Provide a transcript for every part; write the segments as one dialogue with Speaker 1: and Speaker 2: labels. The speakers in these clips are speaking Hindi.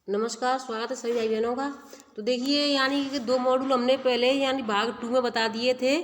Speaker 1: नमस्कार, स्वागत है सभी भाई बहनों का। तो देखिए यानी कि 2 मॉड्यूल हमने पहले यानी भाग 2 में बता दिए थे।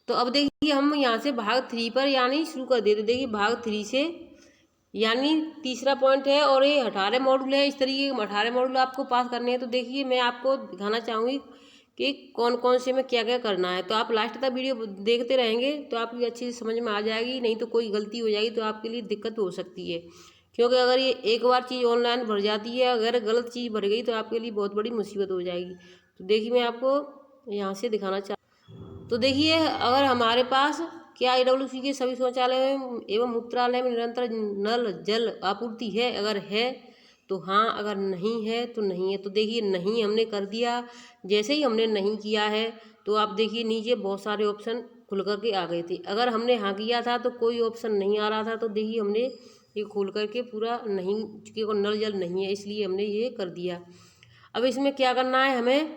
Speaker 1: तो अब देखिए हम यहाँ से भाग 3 पर यानी शुरू कर देते। देखिए भाग 3 से यानी तीसरा पॉइंट है और ये 18 मॉड्यूल है। इस तरीके के 18 मॉड्यूल आपको पास करने हैं। तो देखिए मैं आपको दिखाना चाहूँगी कि कौन कौन से में क्या क्या करना है। तो आप लास्ट तक वीडियो देखते रहेंगे तो आपकी अच्छी से समझ में आ जाएगी, नहीं तो कोई गलती हो जाएगी तो आपके लिए दिक्कत हो सकती है। क्योंकि अगर ये एक बार चीज़ ऑनलाइन भर जाती है, अगर गलत चीज़ भर गई तो आपके लिए बहुत बड़ी मुसीबत हो जाएगी। तो देखिए मैं आपको यहाँ से दिखाना तो देखिए अगर हमारे पास क्या AWC के सभी शौचालय में एवं मूत्रालय में निरंतर नल जल आपूर्ति है, अगर है तो हाँ, अगर नहीं है तो नहीं है। तो देखिए नहीं हमने कर दिया। जैसे ही हमने नहीं किया है तो आप देखिए नीचे बहुत सारे ऑप्शन खुल करके आ गए थे। अगर हमने हाँ किया था तो कोई ऑप्शन नहीं आ रहा था। तो देखिए हमने ये खोल करके पूरा नहीं, क्योंकि नल जल नहीं है इसलिए हमने ये कर दिया। अब इसमें क्या करना है हमें,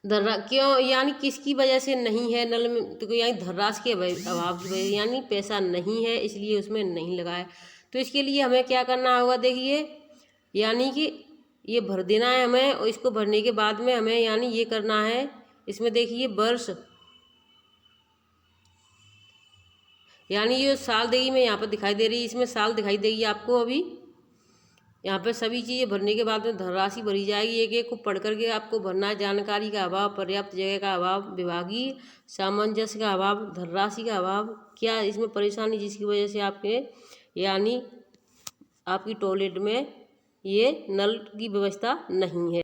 Speaker 1: क्यों यानी किसकी वजह से नहीं है नल में, तो यानी धनराशि के अभाव की वजह, यानी पैसा नहीं है इसलिए उसमें नहीं लगाया। तो इसके लिए हमें क्या करना होगा, देखिए यानी कि ये भर देना है हमें और इसको भरने के बाद में हमें यानी ये करना है। इसमें देखिए वर्ष यानी ये साल देगी, मैं यहाँ पर दिखाई दे रही है, इसमें साल दिखाई देगी आपको। अभी यहाँ पर सभी चीज़ें भरने के बाद में धनराशि भरी जाएगी। एक एक को पढ़ करके आपको भरना है। जानकारी का अभाव, पर्याप्त जगह का अभाव, विभागीय सामंजस्य का अभाव, धनराशि का अभाव, क्या इसमें परेशानी जिसकी वजह से आपके यानी आपकी टॉयलेट में ये नल की व्यवस्था नहीं है।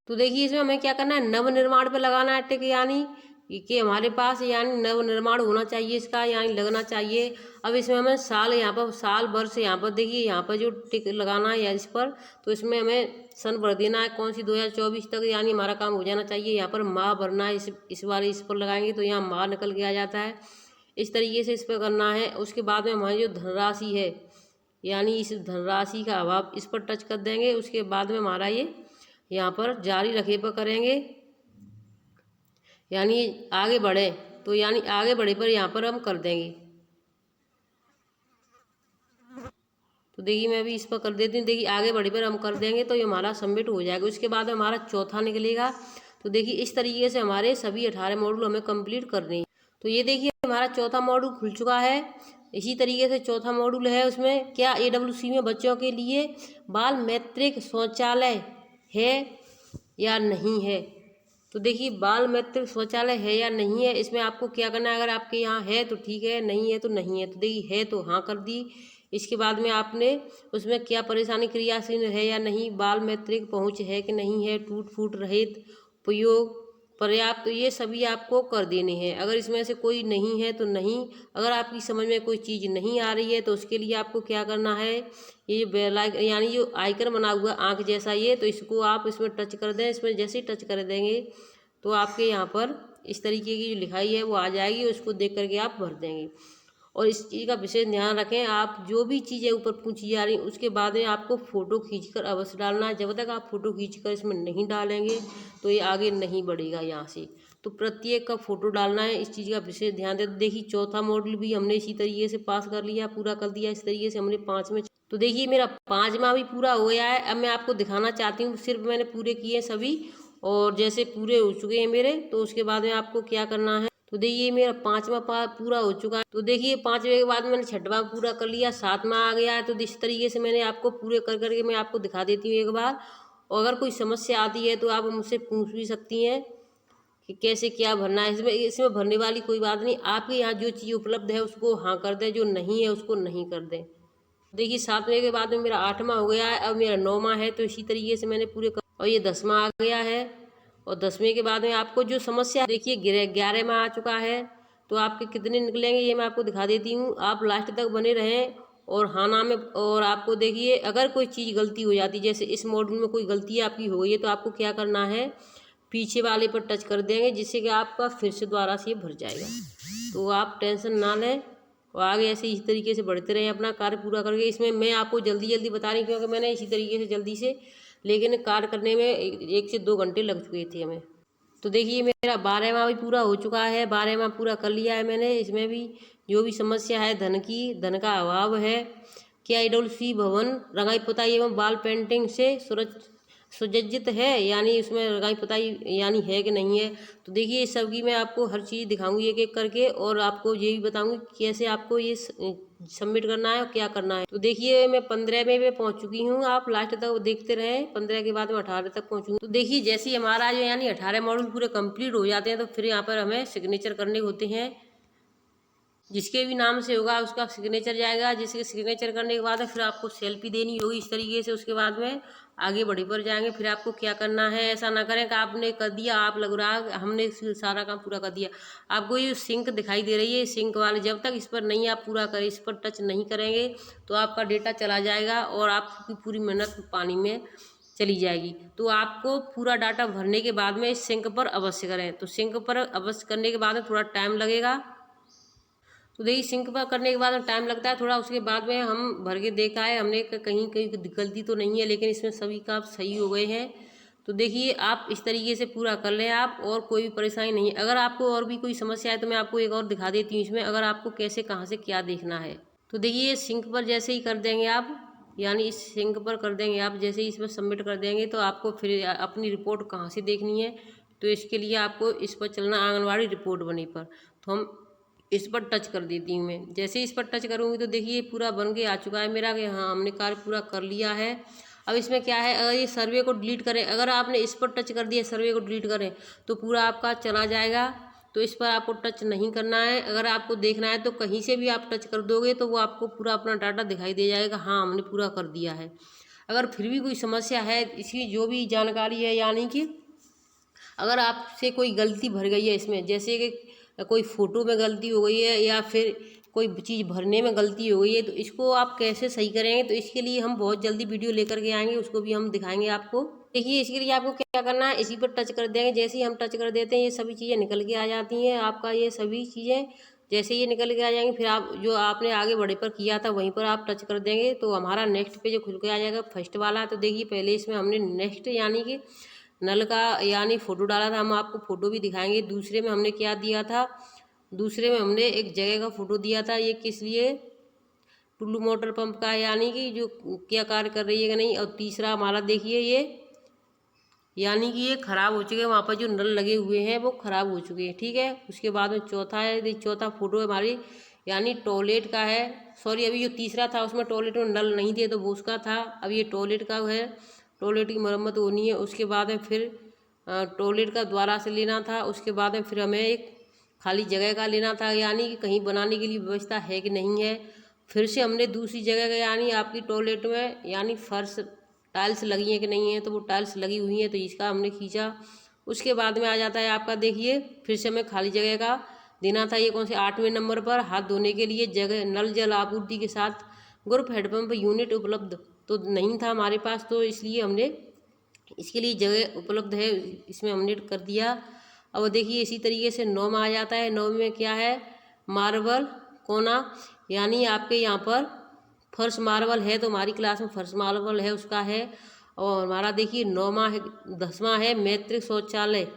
Speaker 1: तो देखिए इसमें हमें क्या करना है, नव निर्माण पर लगाना है टिक, यानी कि हमारे पास यानी नव निर्माण होना चाहिए इसका, यानी लगना चाहिए। अब इसमें हमें साल, यहाँ पर साल वर्ष, यहाँ पर देखिए यहाँ पर जो टिक लगाना है या इस पर, तो इसमें हमें सन भर देना है कौन सी 2024 तक, यानी हमारा काम हो जाना चाहिए। यहाँ पर माह भरना है, इस बार इस पर लगाएंगे तो यहाँ माह निकल के आ जाता है। इस तरीके से इस पर करना है। उसके बाद में हमारी जो धनराशि है यानी इस धनराशि का अभाव, इस पर टच कर देंगे। उसके बाद में हमारा ये यहाँ पर जारी रखे पर करेंगे, यानी आगे बढ़े, तो यानी आगे बढ़े पर यहाँ पर हम कर देंगे। तो देखिए मैं अभी इस पर कर देती हूँ। देखिए आगे बढ़े पर हम कर देंगे तो ये हमारा सबमिट हो जाएगा। उसके बाद हमारा चौथा निकलेगा। तो देखिए इस तरीके से हमारे सभी 18 मॉड्यूल हमें कंप्लीट करने हैं। तो ये देखिए हमारा चौथा मॉड्यूल खुल चुका है। इसी तरीके से चौथा मॉड्यूल है, उसमें क्या AWC में बच्चों के लिए बाल मैत्रिक शौचालय है या नहीं है। तो देखिए बाल मैत्रिक शौचालय है या नहीं है, इसमें आपको क्या करना है। अगर आपके यहाँ है तो ठीक है, नहीं है तो नहीं है। तो देखिए है तो हाँ कर दी। इसके बाद में आपने उसमें क्या परेशानी क्रियाशील है या नहीं, बाल मैत्रिक पहुँच है कि नहीं है, टूट फूट रहित, उपयोग पर्याप्त, तो ये सभी आपको कर देने हैं। अगर इसमें से कोई नहीं है तो नहीं। अगर आपकी समझ में कोई चीज़ नहीं आ रही है तो उसके लिए आपको क्या करना है, ये बेल यानी जो आइकन बना हुआ आँख जैसा ये, तो इसको आप इसमें टच कर दें। इसमें जैसे ही टच कर देंगे तो आपके यहाँ पर इस तरीके की जो लिखाई है वो आ जाएगी, उसको देख करके आप भर देंगे। और इस चीज़ का विशेष ध्यान रखें, आप जो भी चीज़ें ऊपर पूछी जा रही उसके बाद में आपको फ़ोटो खींचकर अवश्य डालना है। जब तक आप फ़ोटो खींचकर इसमें नहीं डालेंगे तो ये आगे नहीं बढ़ेगा यहाँ से। तो प्रत्येक का फ़ोटो डालना है, इस चीज़ का विशेष ध्यान दें। देखिए चौथा मॉड्यूल भी हमने इसी तरीके से पास कर लिया, पूरा कर दिया। इस तरीके से हमने 5 में, तो देखिए मेरा 5वां भी पूरा हो गया है। अब मैं आपको दिखाना चाहती हूँ, सिर्फ मैंने पूरे किए सभी, और जैसे पूरे हो चुके हैं मेरे, तो उसके बाद में आपको क्या करना है। तो देखिए मेरा 5वां पूरा हो चुका है। तो देखिए 5वें के बाद मैंने 6वां पूरा कर लिया, 7वां आ गया है। तो इस तरीके से मैंने आपको पूरे कर करके मैं आपको दिखा देती हूँ एक बार। और अगर कोई समस्या आती है तो आप मुझसे पूछ भी सकती हैं कि कैसे क्या भरना है। इसमें इसमें भरने वाली कोई बात नहीं। आपके यहाँ जो चीज़ उपलब्ध है उसको हाँ कर दें, जो नहीं है उसको नहीं कर दें। देखिए 7वें के बाद में मेरा 8वां हो गया है, अब मेरा 9वां है। तो इसी तरीके से मैंने पूरे और ये 10वां आ गया है। और 10वें के बाद में आपको जो समस्या देखिए 11वां आ चुका है। तो आपके कितने निकलेंगे ये मैं आपको दिखा देती हूँ, आप लास्ट तक बने रहें। और हाँ ना में, और आपको देखिए अगर कोई चीज़ गलती हो जाती, जैसे इस मॉड्यूल में कोई गलती आपकी हो गई है, तो आपको क्या करना है, पीछे वाले पर टच कर देंगे, जिससे कि आपका फिर से दोबारा से भर जाएगा। तो आप टेंशन ना लें और आगे ऐसे इस तरीके से बढ़ते रहें अपना कार्य पूरा करके। इसमें मैं आपको जल्दी जल्दी बता रही हूँ क्योंकि मैंने इसी तरीके से जल्दी से, लेकिन कार्य करने में 1 से 2 घंटे लग चुके थे हमें। तो देखिए मेरा 12वां भी पूरा हो चुका है, 12वां पूरा कर लिया है मैंने। इसमें भी जो भी समस्या है धन की, धन का अभाव है, KICC भवन रंगाई पुताई एवं वाल पेंटिंग से सुसज्जित है, यानी इसमें रंगाई पुताई यानी है कि नहीं है। तो देखिए इस सब की मैं आपको हर चीज़ दिखाऊंगी एक एक करके, और आपको ये भी बताऊंगी कैसे आपको ये सबमिट करना है और क्या करना है। तो देखिए मैं 15 में पहुंच चुकी हूँ, आप लास्ट तक देखते रहें। 15 के बाद मैं 18 तक पहुँचूँगी। तो देखिए जैसे ही हमारा जो यानी 18 मॉड्यूल पूरे कंप्लीट हो जाते हैं तो फिर यहाँ पर हमें सिग्नेचर करने होते हैं। जिसके भी नाम से होगा उसका सिग्नेचर जाएगा। जिसके सिग्नेचर करने के बाद फिर आपको सेल्फी देनी होगी इस तरीके से। उसके बाद में आगे बढ़ी पर जाएंगे। फिर आपको क्या करना है, ऐसा ना करें कि आपने कर दिया, आप लग रहा है हमने सारा काम पूरा कर दिया। आपको ये सिंक दिखाई दे रही है, सिंक वाले, जब तक इस पर नहीं आप पूरा करें, इस पर टच नहीं करेंगे तो आपका डेटा चला जाएगा और आपकी पूरी मेहनत पानी में चली जाएगी। तो आपको पूरा डाटा भरने के बाद में इस सिंक पर अवश्य करें। तो सिंक पर अवश्य करने के बाद में थोड़ा टाइम लगेगा। तो देखिए सिंक पर करने के बाद में टाइम लगता है थोड़ा। उसके बाद में हम भर के देखा है हमने कहीं कहीं गलती तो नहीं है, लेकिन इसमें सभी काम सही हो गए हैं। तो देखिए आप इस तरीके से पूरा कर लें आप, और कोई भी परेशानी नहीं है। अगर आपको और भी कोई समस्या है तो मैं आपको एक और दिखा देती हूँ इसमें, अगर आपको कैसे कहाँ से क्या देखना है। तो देखिए सिंक पर जैसे ही कर देंगे आप, यानी इस सिंक पर कर देंगे आप, जैसे ही इसमें सबमिट कर देंगे तो आपको फिर अपनी रिपोर्ट कहाँ से देखनी है। तो इसके लिए आपको इस पर चलना, आंगनवाड़ी रिपोर्ट बनी पर। तो हम इस पर टच कर देती हूँ मैं। जैसे ही इस पर टच करूँगी तो देखिए पूरा बन के आ चुका है मेरा कि हाँ हमने कार्य पूरा कर लिया है। अब इसमें क्या है, अगर ये सर्वे को डिलीट करें, अगर आपने इस पर टच कर दिया सर्वे को डिलीट करें तो पूरा आपका चला जाएगा। तो इस पर आपको टच नहीं करना है। अगर आपको देखना है तो कहीं से भी आप टच कर दोगे तो वो आपको पूरा अपना डाटा दिखाई दे जाएगा, हाँ हमने पूरा कर दिया है। अगर फिर भी कोई समस्या है, इसकी जो भी जानकारी है, यानी कि अगर आपसे कोई गलती भर गई है इसमें, जैसे कि कोई फ़ोटो में गलती हो गई है या फिर कोई चीज़ भरने में गलती हो गई है, तो इसको आप कैसे सही करेंगे। तो इसके लिए हम बहुत जल्दी वीडियो लेकर के आएंगे, उसको भी हम दिखाएंगे आपको। देखिए इसके लिए आपको क्या करना है, इसी पर टच कर देंगे। जैसे ही हम टच कर देते हैं ये सभी चीज़ें निकल के आ जाती हैं। आपका ये सभी चीज़ें जैसे ये निकल के आ जाएंगी, फिर आप जो आपने आगे बढ़े पर किया था वहीं पर आप टच कर देंगे तो हमारा नेक्स्ट पे जो खुल के आ जाएगा फर्स्ट वाला। तो देखिए पहले इसमें हमने नेक्स्ट यानी कि नल का यानी फ़ोटो डाला था, हम आपको फ़ोटो भी दिखाएंगे। दूसरे में हमने क्या दिया था, दूसरे में हमने एक जगह का फ़ोटो दिया था। ये किस लिए, टुल्लू मोटर पंप का, यानी कि जो क्या कार्य कर रही है कि नहीं। और तीसरा हमारा देखिए ये, यानी कि ये ख़राब हो चुके हैं, वहाँ पर जो नल लगे हुए हैं वो ख़राब हो चुके हैं, ठीक है। उसके बाद में चौथा है, चौथा फ़ोटो हमारी यानी टॉयलेट का है। सॉरी, अभी जो तीसरा था उसमें टॉयलेट में नल नहीं थे तो वो उसका था। अब ये टॉयलेट का है, टॉयलेट की मरम्मत होनी है। उसके बाद में फिर टॉयलेट का द्वारा से लेना था। उसके बाद में फिर हमें एक खाली जगह का लेना था, यानी कि कहीं बनाने के लिए व्यवस्था है कि नहीं है। फिर से हमने दूसरी जगह का, यानी आपकी टॉयलेट में यानी फर्श टाइल्स लगी हैं कि नहीं है, तो वो टाइल्स लगी हुई हैं तो इसका हमने खींचा। उसके बाद में आ जाता है आपका, देखिए फिर से हमें खाली जगह का देना था। ये कौन से 8वें नंबर पर, हाथ धोने के लिए जगह, नल जल आपूर्ति के साथ ग्रुप हैंडपम्प यूनिट उपलब्ध तो नहीं था हमारे पास, तो इसलिए हमने इसके लिए जगह उपलब्ध है, इसमें हमने कर दिया। अब देखिए इसी तरीके से 9 में आ जाता है। 9 में क्या है, मार्बल कोना, यानी आपके यहाँ पर फर्श मार्बल है तो हमारी क्लास में फर्श मार्बल है उसका है। और हमारा देखिए 9वां है, 10वां है मैत्रिक शौचालय।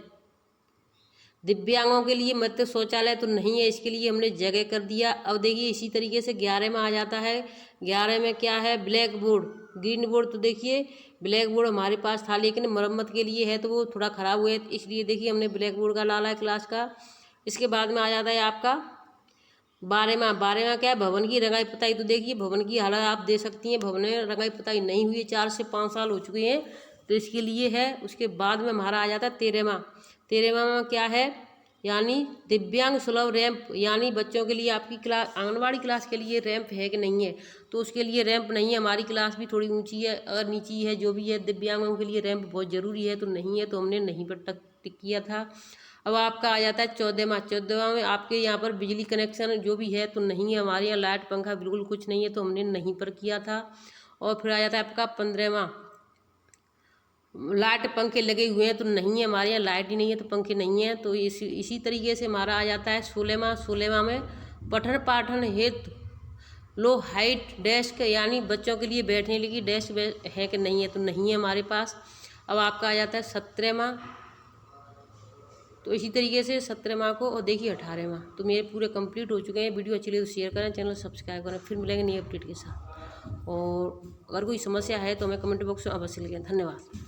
Speaker 1: दिव्यांगों के लिए मध्य शौचालय तो नहीं है, इसके लिए हमने जगह कर दिया। अब देखिए इसी तरीके से 11 में आ जाता है। 11 में क्या है, ब्लैक बोर्ड, ग्रीन बोर्ड। तो देखिए ब्लैक बोर्ड हमारे पास था लेकिन मरम्मत के लिए है तो वो थोड़ा ख़राब हुआ है, इसलिए देखिए हमने ब्लैक बोर्ड का डाला है क्लास का। इसके बाद में आ जाता है आपका 12वां क्या है, भवन की रंगाई पुताई। तो देखिए भवन की हालत आप दे सकती हैं, भवन में रंगाई पुताई नहीं हुई है, 4 से 5 साल हो चुके हैं तो इसके लिए है। उसके बाद में हमारा आ जाता है 13वां में क्या है, यानी दिव्यांग सुलभ रैंप, यानी बच्चों के लिए आपकी क्लास, आंगनवाड़ी क्लास के लिए रैंप है कि नहीं है। तो उसके लिए रैंप नहीं है, हमारी क्लास भी थोड़ी ऊंची है और नीची है, जो भी है दिव्यांगों के लिए रैंप बहुत ज़रूरी है तो नहीं है, तो हमने नहीं पर टिक किया था। अब आपका आ जाता है 14वां में आपके यहाँ पर बिजली कनेक्शन जो भी है तो नहीं है, हमारे यहाँ लाइट पंखा बिल्कुल कुछ नहीं है तो हमने नहीं पर किया था। और फिर आ जाता है आपका 15वां, लाइट पंखे लगे हुए हैं तो नहीं है, हमारे यहाँ लाइट ही नहीं है तो पंखे नहीं है। तो इसी तरीके से हमारा आ जाता है 16वां में पठन पाठन हेतु लो हाइट डेस्क, यानी बच्चों के लिए बैठने लगी डेस्क है कि नहीं है तो नहीं है हमारे पास। अब आपका आ जाता है 17वां, तो इसी तरीके से 17वां को, और देखिए 18वां। तो मेरे पूरे कंप्लीट हो चुके हैं। वीडियो अच्छी लगी तो शेयर करें, चैनल सब्सक्राइब करें। फिर मिलेंगे नई अपडेट के साथ। और अगर कोई समस्या है तो हमें कमेंट बॉक्स में अवश्य लिखें। धन्यवाद।